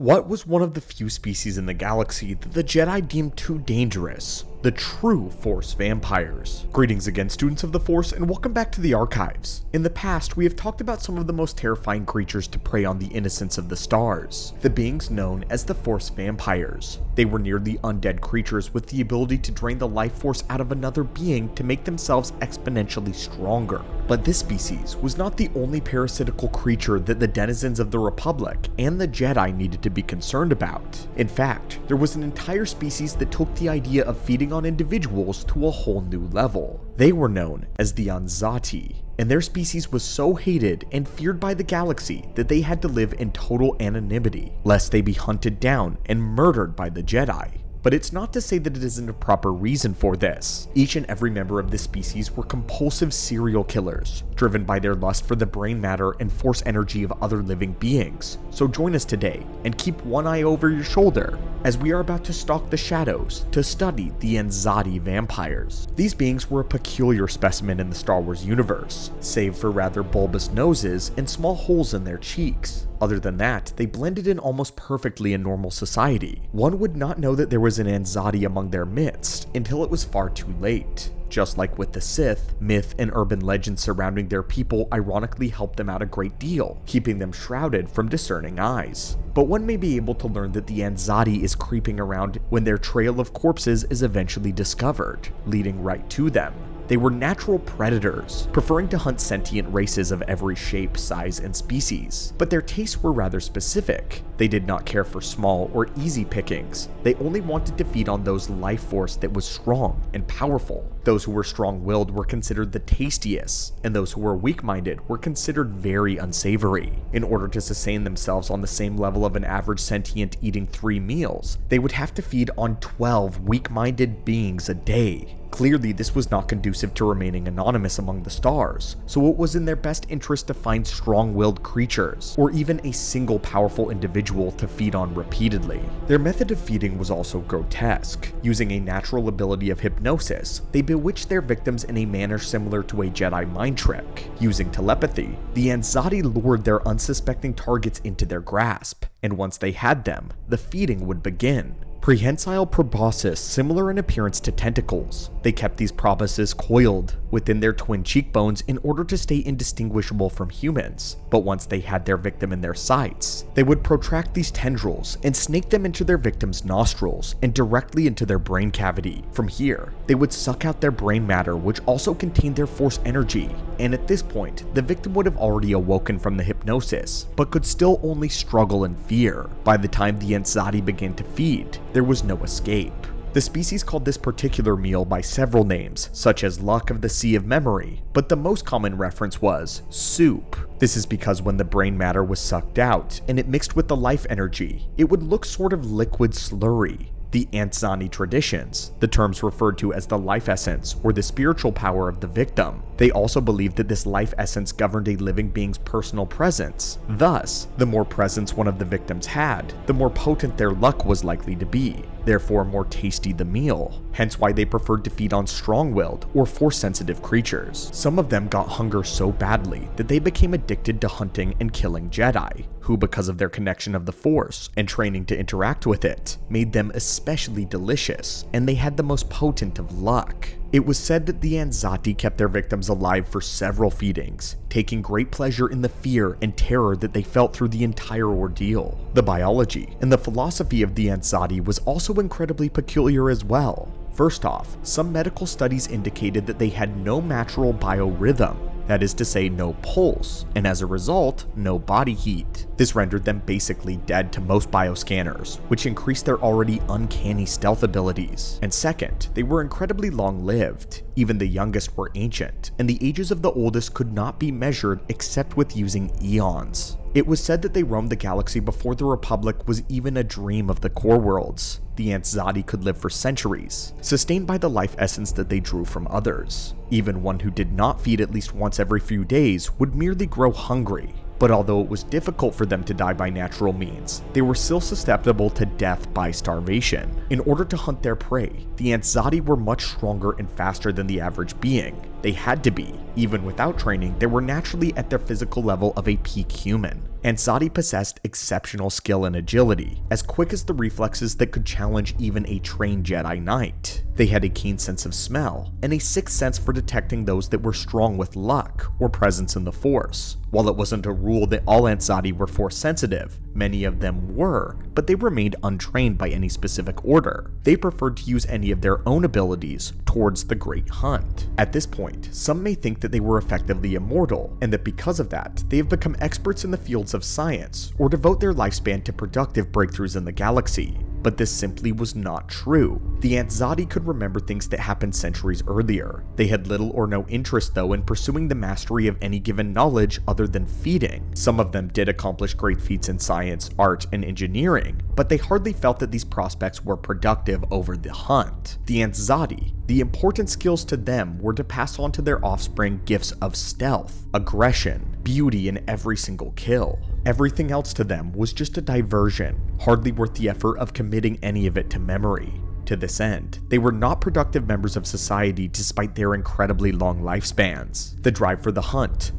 What was one of the few species in the galaxy that the Jedi deemed too dangerous? The true Force vampires. Greetings again, students of the Force, and welcome back to the archives. In the past, we have talked about some of the most terrifying creatures to prey on the innocence of the stars, the beings known as the Force vampires. They were nearly undead creatures with the ability to drain the life force out of another being to make themselves exponentially stronger. But this species was not the only parasitical creature that the denizens of the Republic and the Jedi needed to be concerned about. In fact, there was an entire species that took the idea of feeding on individuals to a whole new level. They were known as the Anzati, and their species was so hated and feared by the galaxy that they had to live in total anonymity, lest they be hunted down and murdered by the Jedi. But it's not to say that it isn't a proper reason for this. Each and every member of this species were compulsive serial killers, driven by their lust for the brain matter and force energy of other living beings. So join us today, and keep one eye over your shoulder, as we are about to stalk the shadows to study the Anzati vampires. These beings were a peculiar specimen in the Star Wars universe, save for rather bulbous noses and small holes in their cheeks. Other than that, they blended in almost perfectly in normal society. One would not know that there was an Anzati among their midst until it was far too late. Just like with the Sith, myth and urban legends surrounding their people ironically helped them out a great deal, keeping them shrouded from discerning eyes. But one may be able to learn that the Anzati is creeping around when their trail of corpses is eventually discovered, leading right to them. They were natural predators, preferring to hunt sentient races of every shape, size, and species. But their tastes were rather specific. They did not care for small or easy pickings. They only wanted to feed on those life force that was strong and powerful. Those who were strong-willed were considered the tastiest, and those who were weak-minded were considered very unsavory. In order to sustain themselves on the same level of an average sentient eating 3 meals, they would have to feed on 12 weak-minded beings a day. Clearly, this was not conducive to remaining anonymous among the stars, so it was in their best interest to find strong-willed creatures, or even a single powerful individual to feed on repeatedly. Their method of feeding was also grotesque. Using a natural ability of hypnosis, they bewitched their victims in a manner similar to a Jedi mind trick. Using telepathy, the Anzati lured their unsuspecting targets into their grasp, and once they had them, the feeding would begin. Prehensile proboscis similar in appearance to tentacles. They kept these proboscis coiled within their twin cheekbones in order to stay indistinguishable from humans, but once they had their victim in their sights, they would protract these tendrils and snake them into their victim's nostrils and directly into their brain cavity. From here, they would suck out their brain matter, which also contained their force energy, and at this point, the victim would have already awoken from the hypnosis, but could still only struggle in fear. By the time the Anzati began to feed, there was no escape. The species called this particular meal by several names, such as Luck of the Sea of Memory, but the most common reference was soup. This is because when the brain matter was sucked out and it mixed with the life energy, it would look sort of liquid slurry. The Anzani traditions, the terms referred to as the life essence or the spiritual power of the victim. They also believed that this life essence governed a living being's personal presence. Thus, the more presence one of the victims had, the more potent their luck was likely to be, therefore more tasty the meal. Hence why they preferred to feed on strong-willed or force-sensitive creatures. Some of them got hunger so badly that they became addicted to hunting and killing Jedi, who, because of their connection of the Force and training to interact with it, made them especially delicious, and they had the most potent of luck. It was said that the Anzati kept their victims alive for several feedings, taking great pleasure in the fear and terror that they felt through the entire ordeal. The biology and the philosophy of the Anzati was also incredibly peculiar as well. First off, some medical studies indicated that they had no natural biorhythm, that is to say no pulse, and as a result, no body heat. This rendered them basically dead to most bioscanners, which increased their already uncanny stealth abilities. And second, they were incredibly long-lived. Even the youngest were ancient, and the ages of the oldest could not be measured except with using eons. It was said that they roamed the galaxy before the Republic was even a dream of the core worlds. The Anzati could live for centuries, sustained by the life essence that they drew from others. Even one who did not feed at least once every few days would merely grow hungry. But although it was difficult for them to die by natural means, they were still susceptible to death by starvation. In order to hunt their prey, the Anzati were much stronger and faster than the average being. They had to be. Even without training, they were naturally at their physical level of a peak human. Anzati possessed exceptional skill and agility, as quick as the reflexes that could challenge even a trained Jedi Knight. They had a keen sense of smell, and a sixth sense for detecting those that were strong with luck or presence in the Force. While it wasn't a rule that all Anzati were Force sensitive, many of them were, but they remained untrained by any specific order. They preferred to use any of their own abilities towards the Great Hunt. At this point, some may think that they were effectively immortal, and that because of that, they have become experts in the fields of science, or devote their lifespan to productive breakthroughs in the galaxy. But this simply was not true. The Anzati could remember things that happened centuries earlier. They had little or no interest, though, in pursuing the mastery of any given knowledge other than feeding. Some of them did accomplish great feats in science, art, and engineering, but they hardly felt that these prospects were productive over the hunt. The Anzati, the important skills to them were to pass on to their offspring gifts of stealth, aggression, beauty in every single kill. Everything else to them was just a diversion, hardly worth the effort of committing any of it to memory. To this end, they were not productive members of society despite their incredibly long lifespans. The drive for the hunt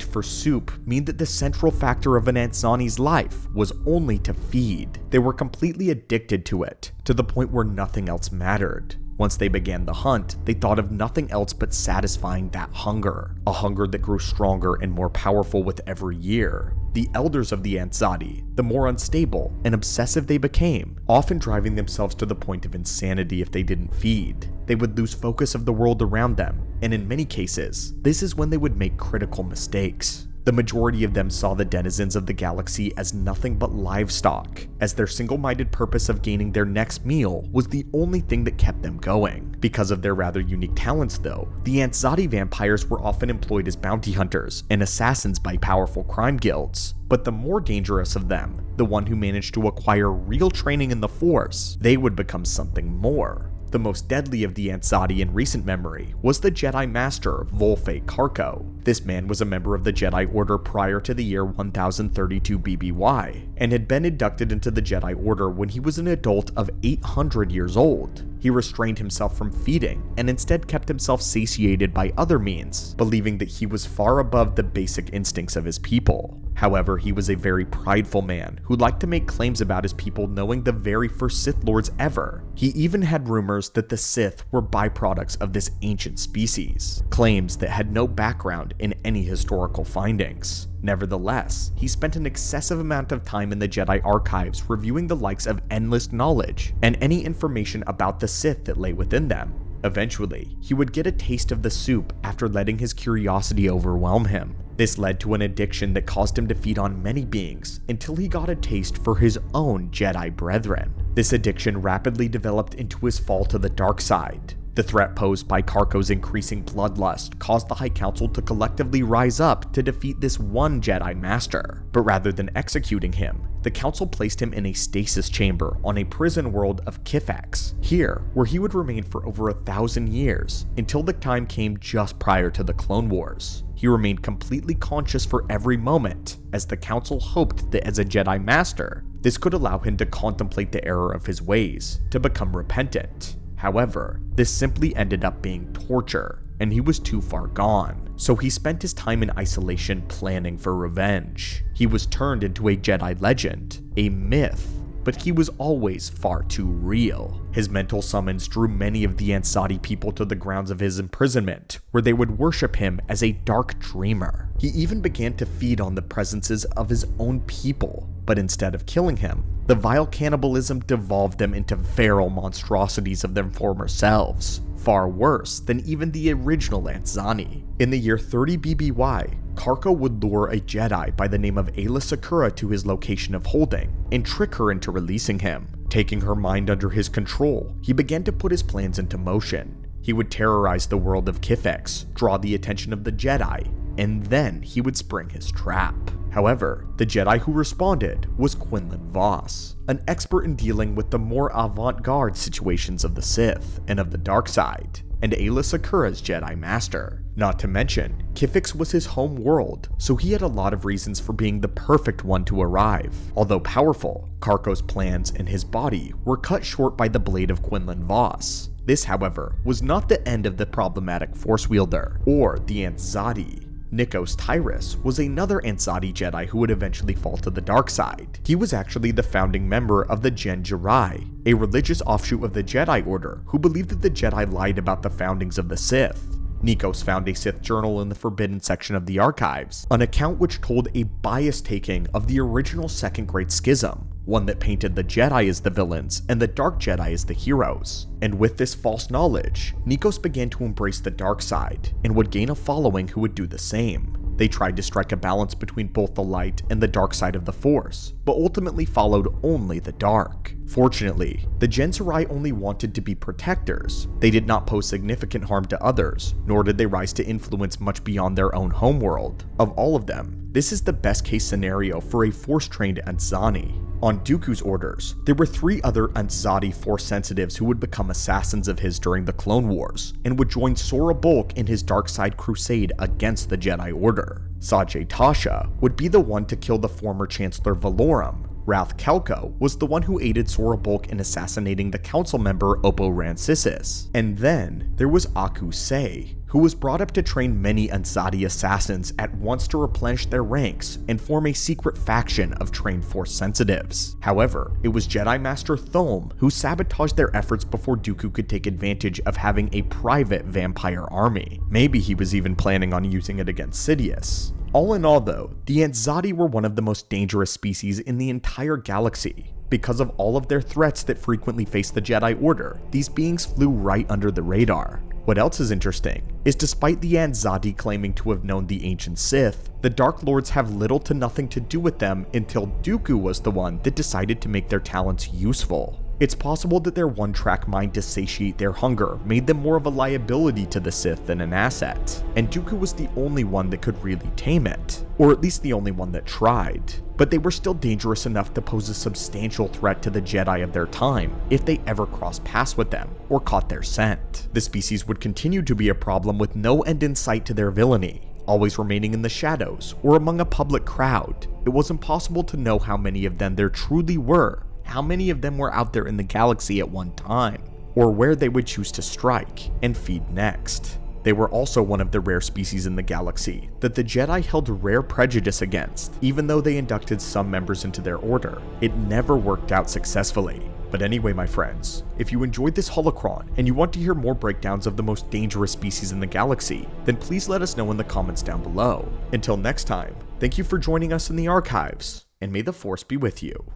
for soup, mean that the central factor of an Anzani's life was only to feed. They were completely addicted to it, to the point where nothing else mattered. Once they began the hunt, they thought of nothing else but satisfying that hunger, a hunger that grew stronger and more powerful with every year. The elders of the Anzati, the more unstable and obsessive they became, often driving themselves to the point of insanity if they didn't feed. They would lose focus of the world around them, and in many cases, this is when they would make critical mistakes. The majority of them saw the denizens of the galaxy as nothing but livestock, as their single-minded purpose of gaining their next meal was the only thing that kept them going. Because of their rather unique talents, though, the Anzati vampires were often employed as bounty hunters and assassins by powerful crime guilds. But the more dangerous of them, the one who managed to acquire real training in the Force, they would become something more. The most deadly of the Anzati in recent memory was the Jedi Master Volfe Karkko. This man was a member of the Jedi Order prior to the year 1032 BBY, and had been inducted into the Jedi Order when he was an adult of 800 years old. He restrained himself from feeding, and instead kept himself satiated by other means, believing that he was far above the basic instincts of his people. However, he was a very prideful man who liked to make claims about his people knowing the very first Sith Lords ever. He even had rumors that the Sith were byproducts of this ancient species, claims that had no background in any historical findings. Nevertheless, he spent an excessive amount of time in the Jedi archives reviewing the likes of endless knowledge and any information about the Sith that lay within them. Eventually, he would get a taste of the soup after letting his curiosity overwhelm him. This led to an addiction that caused him to feed on many beings until he got a taste for his own Jedi brethren. This addiction rapidly developed into his fall to the dark side. The threat posed by Karkko's increasing bloodlust caused the High Council to collectively rise up to defeat this one Jedi Master. But rather than executing him, the Council placed him in a stasis chamber on a prison world of Kifex, here where he would remain for over 1,000 years, until the time came just prior to the Clone Wars. He remained completely conscious for every moment, as the Council hoped that as a Jedi Master, this could allow him to contemplate the error of his ways, to become repentant. However, this simply ended up being torture, and he was too far gone, so he spent his time in isolation planning for revenge. He was turned into a Jedi legend, a myth, but he was always far too real. His mental summons drew many of the Anzati people to the grounds of his imprisonment, where they would worship him as a dark dreamer. He even began to feed on the presences of his own people, but instead of killing him, the vile cannibalism devolved them into feral monstrosities of their former selves, far worse than even the original Anzani. In the year 30 BBY, Karkko would lure a Jedi by the name of Aayla Secura to his location of holding, and trick her into releasing him. Taking her mind under his control, he began to put his plans into motion. He would terrorize the world of Kifex, draw the attention of the Jedi, and then he would spring his trap. However, the Jedi who responded was Quinlan Vos, an expert in dealing with the more avant-garde situations of the Sith and of the dark side, and Aayla Secura's Jedi Master. Not to mention, Kifex was his home world, so he had a lot of reasons for being the perfect one to arrive. Although powerful, Karkko's plans and his body were cut short by the blade of Quinlan Vos. This, however, was not the end of the problematic Force wielder, or the Anzati. Nikos Tyrus was another Anzati Jedi who would eventually fall to the dark side. He was actually the founding member of the Jedi, a religious offshoot of the Jedi Order who believed that the Jedi lied about the foundings of the Sith. Nikos found a Sith journal in the Forbidden section of the archives, an account which told a biased taking of the original Second Great Schism, one that painted the Jedi as the villains and the Dark Jedi as the heroes. And with this false knowledge, Nikos began to embrace the dark side and would gain a following who would do the same. They tried to strike a balance between both the light and the dark side of the Force, but ultimately followed only the dark. Fortunately, the Jedi only wanted to be protectors. They did not pose significant harm to others, nor did they rise to influence much beyond their own homeworld. Of all of them, this is the best case scenario for a Force-trained Anzani. On Dooku's orders, there were 3 other Anzati Force sensitives who would become assassins of his during the Clone Wars, and would join Sora Bulk in his dark side crusade against the Jedi Order. Sajay Tasha would be the one to kill the former Chancellor Valorum. Volfe Karkko was the one who aided Sora Bulk in assassinating the council member Oppo Rancisis. And then there was Aku Se, who was brought up to train many Anzati assassins at once to replenish their ranks and form a secret faction of trained Force sensitives. However, it was Jedi Master Thulm who sabotaged their efforts before Dooku could take advantage of having a private vampire army. Maybe he was even planning on using it against Sidious. All in all though, the Anzati were one of the most dangerous species in the entire galaxy. Because of all of their threats that frequently faced the Jedi Order, these beings flew right under the radar. What else is interesting is despite the Anzati claiming to have known the ancient Sith, the Dark Lords have little to nothing to do with them until Dooku was the one that decided to make their talents useful. It's possible that their one-track mind to satiate their hunger made them more of a liability to the Sith than an asset, and Dooku was the only one that could really tame it, or at least the only one that tried. But they were still dangerous enough to pose a substantial threat to the Jedi of their time if they ever crossed paths with them or caught their scent. The species would continue to be a problem with no end in sight to their villainy, always remaining in the shadows or among a public crowd. It was impossible to know how many of them there truly were, how many of them were out there in the galaxy at one time, or where they would choose to strike and feed next. They were also one of the rare species in the galaxy that the Jedi held rare prejudice against, even though they inducted some members into their order. It never worked out successfully. But anyway, my friends, if you enjoyed this holocron and you want to hear more breakdowns of the most dangerous species in the galaxy, then please let us know in the comments down below. Until next time, thank you for joining us in the archives, and may the Force be with you.